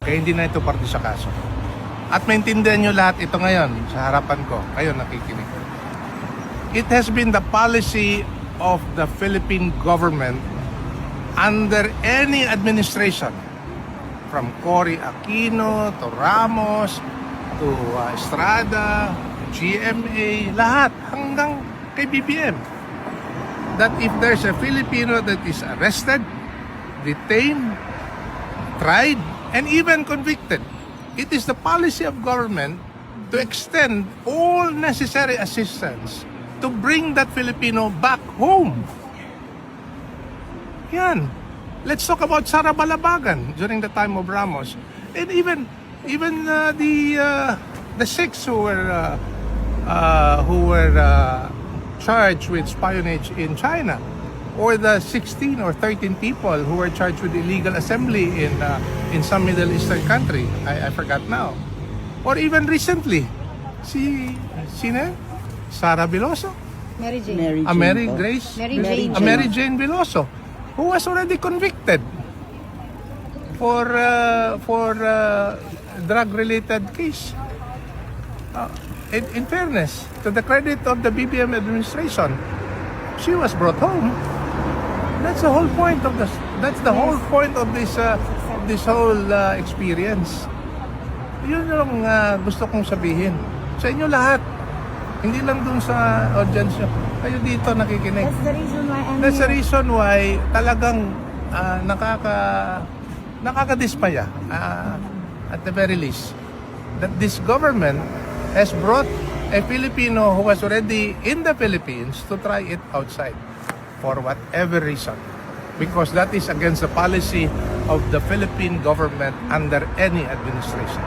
Kaya hindi na ito parte sa kaso. At maintindihan nyo lahat ito ngayon sa harapan ko. Kayo nakikinig. It has been the policy of the Philippine government under any administration, from Cory Aquino to Ramos to Estrada, GMA, lahat hanggang kay BBM, that if there's a Filipino that is arrested, detained, tried, and even convicted, it is the policy of government to extend all necessary assistance to bring that Filipino back home. Yan. Let's talk about Sara Balabagan during the time of Ramos, and even the six who were charged with espionage in China, or the 16 or 13 people who were charged with illegal assembly in some Middle Eastern country. I forgot now. Or even recently, sino? Sara Biloso. Mary Jane. Mary Jane Biloso, who was already convicted for drug-related case. In fairness, to the credit of the BBM administration, she was brought home. That's the whole point of this. That's the whole point of this whole experience. Yun yung gusto kong sabihin sa inyo lahat. Hindi lang dun sa audience nyo. Kayo dito nakikinig. That's the reason why That's the reason why talagang nakakadismaya at the very least that this government has brought a Filipino who was already in the Philippines to try it outside for whatever reason, because that is against the policy of the Philippine government under any administration.